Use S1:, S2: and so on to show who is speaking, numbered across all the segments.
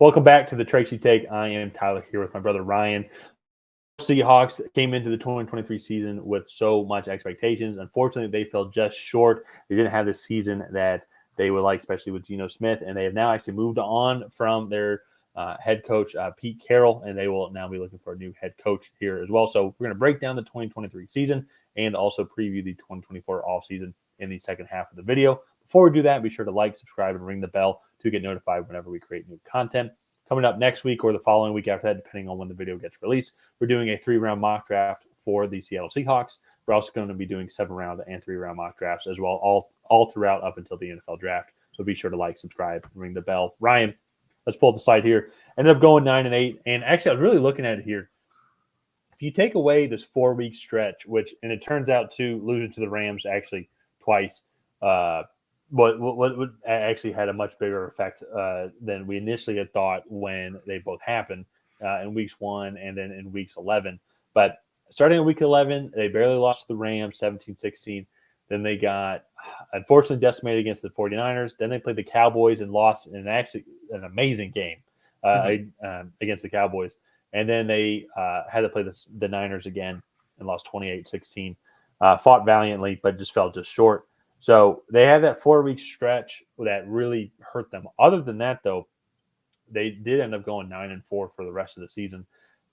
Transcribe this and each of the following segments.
S1: Welcome back to the Tracy Take. I am Tyler here with my brother Ryan. Seahawks came into the 2023 season with so much expectations. Unfortunately, they fell just short. They didn't have the season that they would like, especially with Geno Smith, and they have now actually moved on from their head coach, Pete Carroll, and they will now be looking for a new head coach here as well. So we're going to break down the 2023 season and also preview the 2024 offseason in the second half of the video. Before we do that, be sure to like, subscribe, and ring the bell to get notified whenever we create new content. Coming up next week or the following week after that, depending on when the video gets released, we're doing a 3-round mock draft for the Seattle Seahawks. We're also going to be doing 7-round and 3-round mock drafts as well, all throughout up until the NFL draft. So be sure to like, subscribe, and ring the bell. Ryan, let's pull up the slide here. Ended up going 9-8, and actually I was really looking at it here. If you take away this 4-week stretch, and it turns out to losing to the Rams actually twice, what actually had a much bigger effect than we initially had thought when they both happened in weeks 1 and then in weeks 11. But starting in week 11, they barely lost to the Rams 17-16. Then they got unfortunately decimated against the 49ers. Then they played the Cowboys and lost in actually an amazing game against the Cowboys. And then they had to play the Niners again and lost 28-16. Fought valiantly, but just fell just short. So they had that 4-week stretch that really hurt them. Other than that, though, they did end up going 9-4 for the rest of the season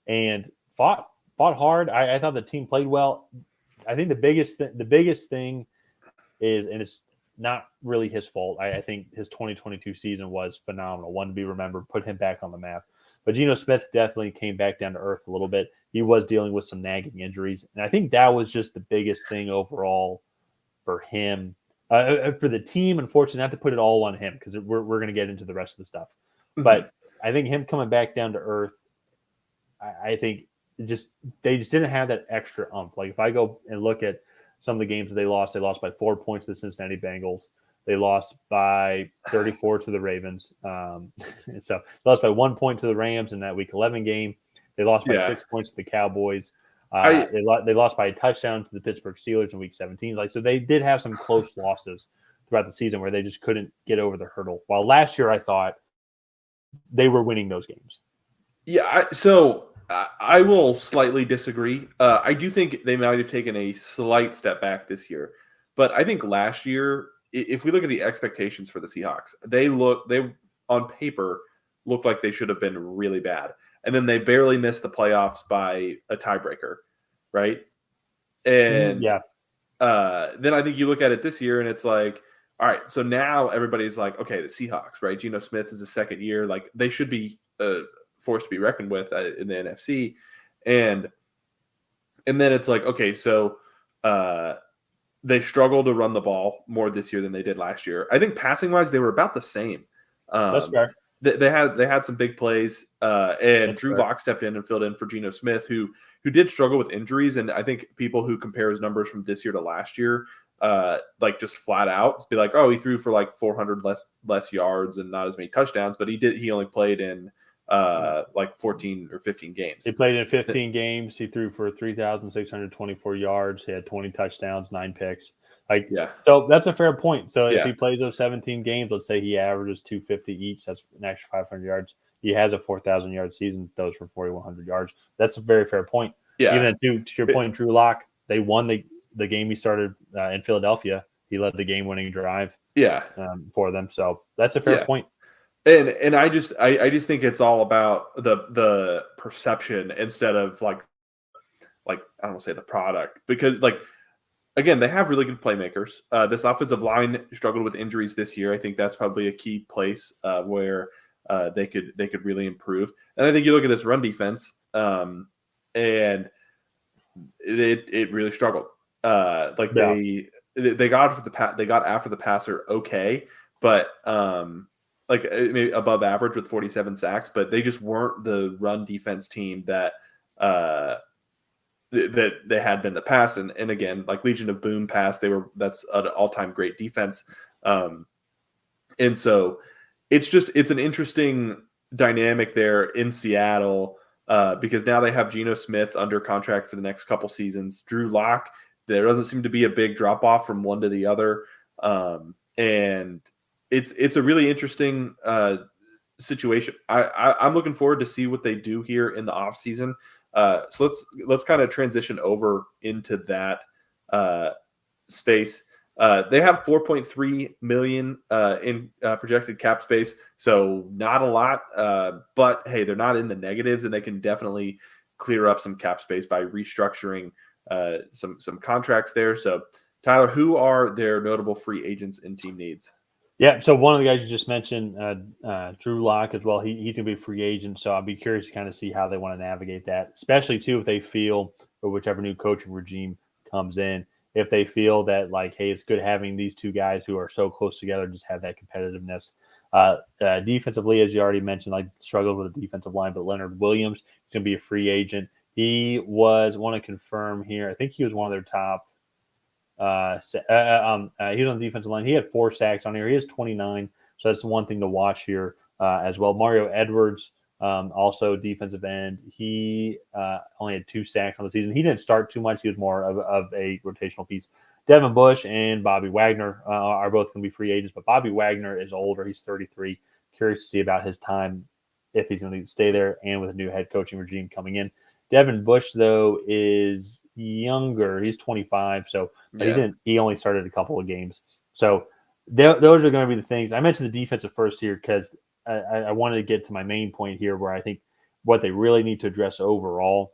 S1: and fought hard. I thought the team played well. I think the biggest thing is, and it's not really his fault. I think his 2022 season was phenomenal. One to be remembered, put him back on the map. But Geno Smith definitely came back down to earth a little bit. He was dealing with some nagging injuries, and I think that was just the biggest thing overall for him. For the team, unfortunately, not to put it all on him because we're going to get into the rest of the stuff. Mm-hmm. But I think him coming back down to earth, I think they just didn't have that extra oomph. Like if I go and look at some of the games that they lost by 4 points to the Cincinnati Bengals. They lost by 34 to the Ravens. So they lost by 1 point to the Rams in that Week 11 game. They lost by 6 points to the Cowboys. They lost by a touchdown to the Pittsburgh Steelers in Week 17. So they did have some close losses throughout the season where they just couldn't get over the hurdle. While last year I thought they were winning those games.
S2: Yeah, I will slightly disagree. I do think they might have taken a slight step back this year. But I think last year, if we look at the expectations for the Seahawks, they on paper looked like they should have been really bad. And then they barely missed the playoffs by a tiebreaker, right? And then I think you look at it this year and it's like, all right, so now everybody's like, okay, the Seahawks, right? Geno Smith is his second year. Like they should be forced to be reckoned with in the NFC. And then it's like, okay, so they struggle to run the ball more this year than they did last year. I think passing wise, they were about the same.
S1: That's fair.
S2: They had some big plays, and Drew Lock stepped in and filled in for Geno Smith, who did struggle with injuries. And I think people who compare his numbers from this year to last year, like just flat out be like, oh, he threw for like 400 less yards and not as many touchdowns, but he only played in like 14 or 15 games.
S1: He played in 15 games. He threw for 3,624 yards. He had 20 touchdowns, 9 picks. So that's a fair point. So if he plays those 17 games, let's say he averages 250 each, that's an extra 500 yards. He has a 4,000-yard season, throws for 4,100 yards. That's a very fair point. Yeah. Even to your point, Drew Lock, they won the game he started in Philadelphia. He led the game-winning drive for them. So that's a fair point.
S2: And I just think it's all about the perception instead of like I don't want to say the product, because again, they have really good playmakers. This offensive line struggled with injuries this year. I think that's probably a key place where they could really improve. And I think you look at this run defense, and it really struggled. They got after the passer okay, but maybe above average with 47 sacks, but they just weren't the run defense team that they had been in the past. And again, like Legion of Boom pass, that's an all-time great defense. And so it's an interesting dynamic there in Seattle because now they have Geno Smith under contract for the next couple seasons. Drew Lock, there doesn't seem to be a big drop off from one to the other. And it's a really interesting situation. I'm looking forward to see what they do here in the offseason. So let's kind of transition over into that space. They have 4.3 million in projected cap space, so not a lot. But hey, they're not in the negatives, and they can definitely clear up some cap space by restructuring some contracts there. So, Tyler, who are their notable free agents and team needs?
S1: Yeah, so one of the guys you just mentioned, Drew Lock as well. He's going to be a free agent, so I'll be curious to kind of see how they want to navigate that, especially too if they feel, or whichever new coaching regime comes in, if they feel that like, hey, it's good having these two guys who are so close together, just have that competitiveness. Defensively, as you already mentioned, like struggled with the defensive line, but Leonard Williams is going to be a free agent. He was, want to confirm here, I think he was one of their top. He was on the defensive line. He had 4 sacks on here. He has 29, so that's one thing to watch here as well. Mario Edwards, also defensive end. He only had 2 sacks on the season. He didn't start too much. He was more of a rotational piece. Devin Bush and Bobby Wagner are both going to be free agents, but Bobby Wagner is older. He's 33. Curious to see about his time, if he's going to stay there, and with a new head coaching regime coming in. Devin Bush, though, is younger. He's 25, so he only started a couple of games. So those are going to be the things. I mentioned the defensive first here because I wanted to get to my main point here, where I think what they really need to address overall,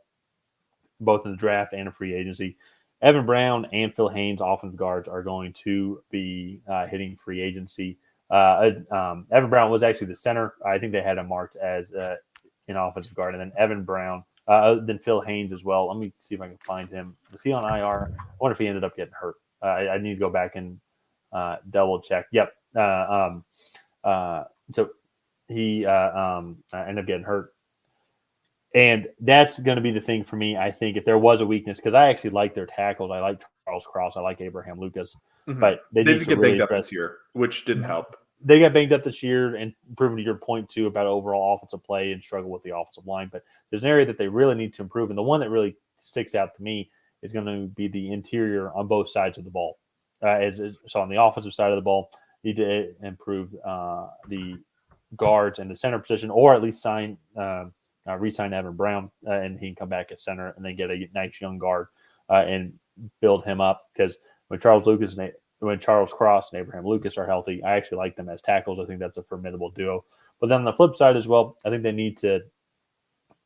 S1: both in the draft and in free agency, Evan Brown and Phil Haynes, offensive guards, are going to be hitting free agency. Evan Brown was actually the center. I think they had him marked as an offensive guard, and then Evan Brown. Then Phil Haynes as well. Let me see if I can find him. Was he on IR? I wonder if he ended up getting hurt. I need to go back and double check. Yep. So he ended up getting hurt. And that's going to be the thing for me, I think, if there was a weakness, because I actually like their tackles. I like Charles Cross. I like Abraham Lucas.
S2: Mm-hmm.
S1: But they
S2: did get banged up this year, which didn't help.
S1: They got banged up this year, and proving to your point, too, about overall offensive play and struggle with the offensive line. But there's an area that they really need to improve, and the one that really sticks out to me is going to be the interior on both sides of the ball. So on the offensive side of the ball, need to improve the guards and the center position, or at least re-sign Evan Brown, and he can come back at center and then get a nice young guard and build him up. Because when Charles Cross and Abraham Lucas are healthy, I actually like them as tackles. I think that's a formidable duo. But then on the flip side as well, I think they need to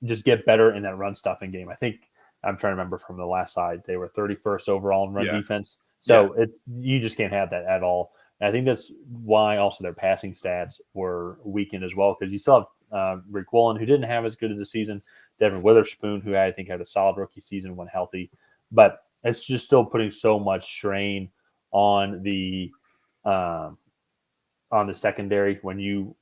S1: just get better in that run stuffing game. I think I'm trying to remember from the last side, they were 31st overall in run defense. So you just can't have that at all. And I think that's why also their passing stats were weakened as well, because you still have Rick Woolen, who didn't have as good of a season, Devin Witherspoon, who I think had a solid rookie season when healthy. But it's just still putting so much strain on the secondary when you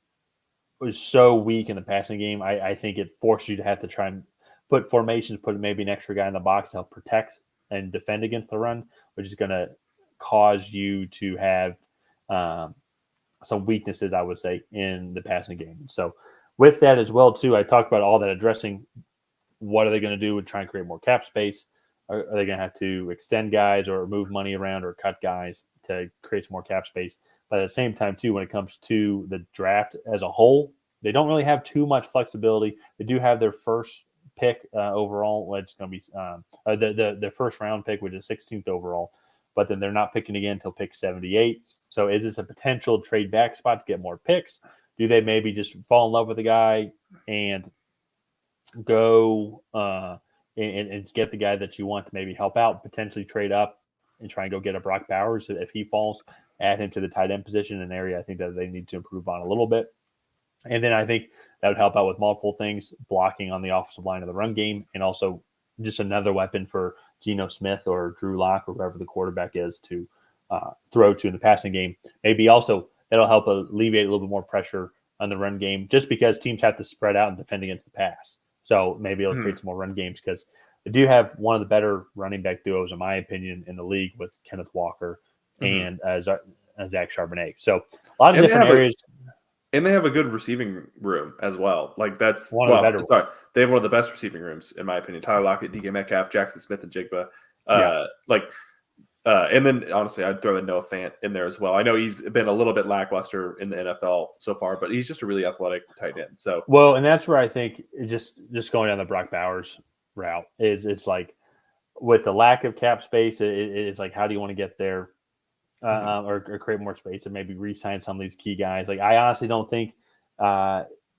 S1: was so weak in the passing game. I think it forced you to have to try and put formations, put maybe an extra guy in the box to help protect and defend against the run, which is going to cause you to have some weaknesses, I would say, in the passing game. So with that as well, too, I talked about all that addressing what are they going to do to try and create more cap space. Are they going to have to extend guys or move money around or cut guys to create some more cap space? But at the same time, too, when it comes to the draft as a whole, they don't really have too much flexibility. They do have their first pick overall, which is going to be the first round pick, which is 16th overall. But then they're not picking again until pick 78. So is this a potential trade back spot to get more picks? Do they maybe just fall in love with the guy and go and get the guy that you want to maybe help out, potentially trade up and try and go get a Brock Bowers if he falls, add him to the tight end position, an area I think that they need to improve on a little bit. And then I think that would help out with multiple things, blocking on the offensive line of the run game, and also just another weapon for Geno Smith or Drew Lock or whoever the quarterback is to throw to in the passing game. Maybe also that'll help alleviate a little bit more pressure on the run game, just because teams have to spread out and defend against the pass. So maybe it'll create some more run games, because they do have one of the better running back duos, in my opinion, in the league with Kenneth Walker and Zach Charbonnet. So a lot of different areas.
S2: And they have a good receiving room as well. Like that's
S1: one of the better ones.
S2: They have one of the best receiving rooms, in my opinion. Tyler Lockett, DK Metcalf, Jackson Smith, and Jigba. Like And then, honestly, I'd throw in Noah Fant in there as well. I know he's been a little bit lackluster in the NFL so far, but he's just a really athletic tight end. So,
S1: Well, and that's where I think just going down the Brock Bowers route is it's like with the lack of cap space, it's like how do you want to get there or create more space and maybe re-sign some of these key guys. Like I honestly don't think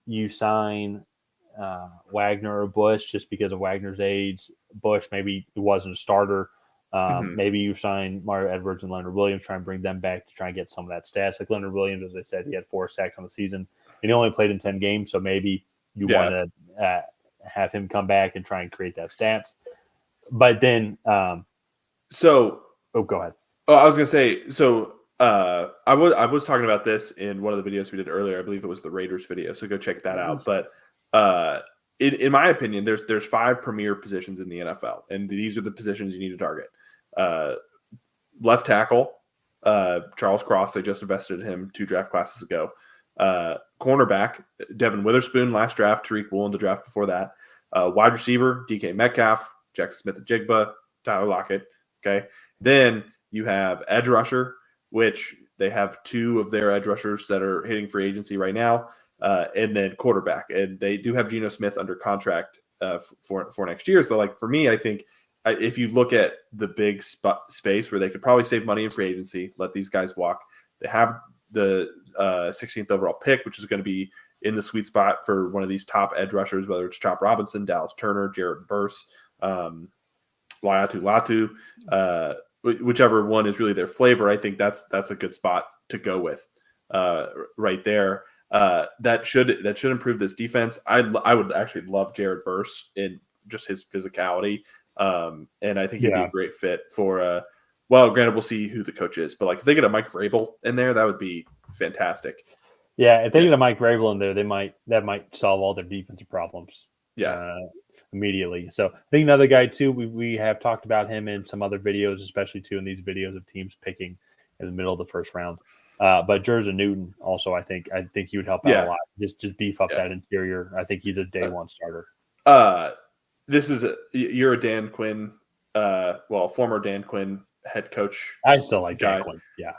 S1: you sign Wagner or Bush just because of Wagner's age. Bush maybe he wasn't a starter. Maybe you sign Mario Edwards and Leonard Williams, try and bring them back to try and get some of that stats. Like Leonard Williams, as I said, he had 4 sacks on the season, and he only played in 10 games. So maybe you want to have him come back and try and create that stats. But then, go ahead.
S2: Oh, I was gonna say, so I was talking about this in one of the videos we did earlier. I believe it was the Raiders video, so go check that out. But in my opinion, there's 5 premier positions in the NFL, and these are the positions you need to target. Left tackle, Charles Cross. They just invested in him 2 draft classes ago. Cornerback, Devin Witherspoon last draft. Tariq Woolen the draft before that. Wide receiver, DK Metcalf, Jackson Smith-Njigba, Tyler Lockett. Okay, then you have edge rusher, which they have 2 of their edge rushers that are hitting free agency right now, and then quarterback. And they do have Geno Smith under contract for next year. So, like for me, I think if you look at the big space where they could probably save money in free agency, let these guys walk. They have the 16th overall pick, which is going to be in the sweet spot for one of these top edge rushers, whether it's Chop Robinson, Dallas Turner, Jared Verse, Latu, whichever one is really their flavor. I think that's a good spot to go with right there. That should improve this defense. I would actually love Jared Verse in just his physicality, and I think he'd be a great fit for. Well, granted, we'll see who the coach is, but like if they get a Mike Vrabel in there, that would be fantastic.
S1: Yeah, if they get a Mike Vrabel in there, that might solve all their defensive problems. Immediately. So I think another guy too, we have talked about him in some other videos, especially too in these videos of teams picking in the middle of the first round. But Jersey Newton also, I think he would help out a lot. Just beef up that interior. I think he's a day one starter.
S2: You're a Dan Quinn, former Dan Quinn head coach.
S1: I still like Dan Quinn. Yeah.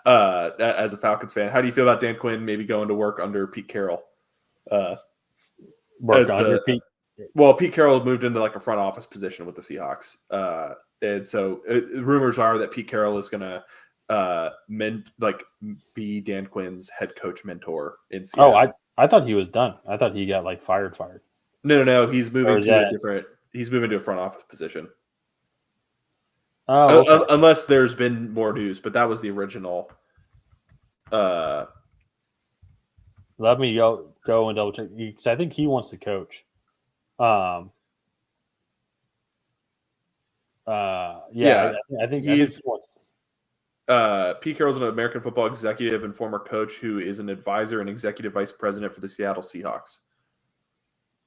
S2: As a Falcons fan, how do you feel about Dan Quinn maybe going to work under Pete Carroll?
S1: Pete.
S2: Well, Pete Carroll moved into like a front office position with the Seahawks, and so rumors are that Pete Carroll is going to be Dan Quinn's head coach mentor in Seattle.
S1: Oh, I thought he was done. I thought he got like fired.
S2: No. He's moving to He's moving to a front office position.
S1: Oh, okay.
S2: Unless there's been more news, but that was the original.
S1: Let me go and double check because I think he wants to coach. I think he wants.
S2: Pete Carroll's an American football executive and former coach who is an advisor and executive vice president for the Seattle Seahawks.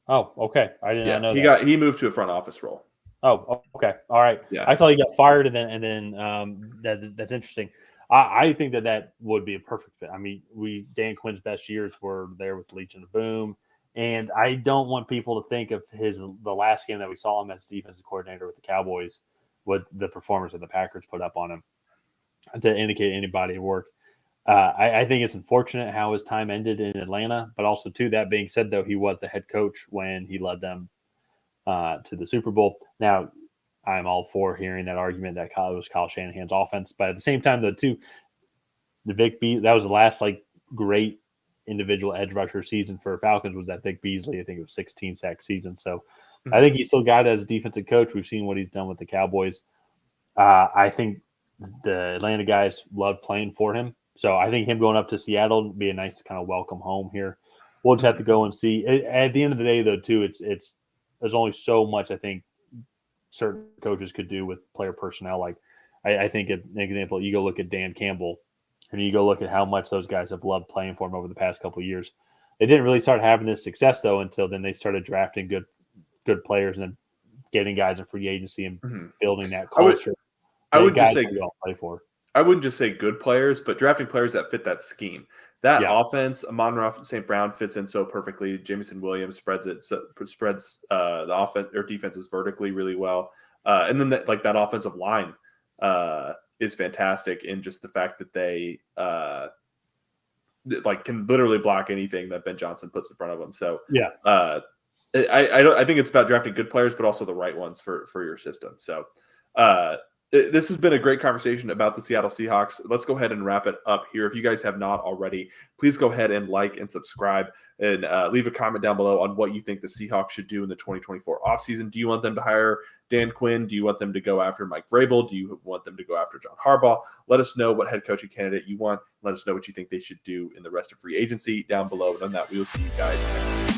S1: Oh, okay. I did not know that.
S2: He moved to a front office role.
S1: Oh, okay. All right.
S2: Yeah.
S1: I thought he got fired, and then that's interesting. I think that would be a perfect fit. I mean, Dan Quinn's best years were there with Legion of Boom, and I don't want people to think of the last game that we saw him as defensive coordinator with the Cowboys, what the performance that the Packers put up on him, to indicate any body of work. I think it's unfortunate how his time ended in Atlanta, but also too, that being said, though, he was the head coach when he led them to the Super Bowl. Now, I'm all for hearing that argument that it was Kyle Shanahan's offense, but at the same time, though, too, the Vic that was the last great individual edge rusher season for Falcons was that Vic Beasley. I think it was 16 sack season. So I think he still got it as a defensive coach. We've seen what he's done with the Cowboys. I think the Atlanta guys loved playing for him. So I think him going up to Seattle would be a nice kind of welcome home here. We'll just have to go and see. At the end of the day, though, too, it's there's only so much I think certain coaches could do with player personnel. Like I think an example, you go look at Dan Campbell, and you go look at how much those guys have loved playing for him over the past couple of years. They didn't really start having this success though until then they started drafting good players and then getting guys in free agency and building that culture.
S2: I would just say
S1: play for.
S2: I wouldn't just say good players, but drafting players that fit that scheme. That offense, Amon-Ra St. Brown fits in so perfectly. Jamison Williams spreads the offense or defenses vertically really well. And then that offensive line is fantastic in just the fact that they like can literally block anything that Ben Johnson puts in front of them. So
S1: yeah,
S2: I think it's about drafting good players, but also the right ones for your system. So this has been a great conversation about the Seattle Seahawks. Let's go ahead and wrap it up here. If you guys have not already, please go ahead and like and subscribe and leave a comment down below on what you think the Seahawks should do in the 2024 offseason. Do you want them to hire Dan Quinn? Do you want them to go after Mike Vrabel? Do you want them to go after John Harbaugh? Let us know what head coaching candidate you want. Let us know what you think they should do in the rest of free agency down below. And on that, we will see you guys next week.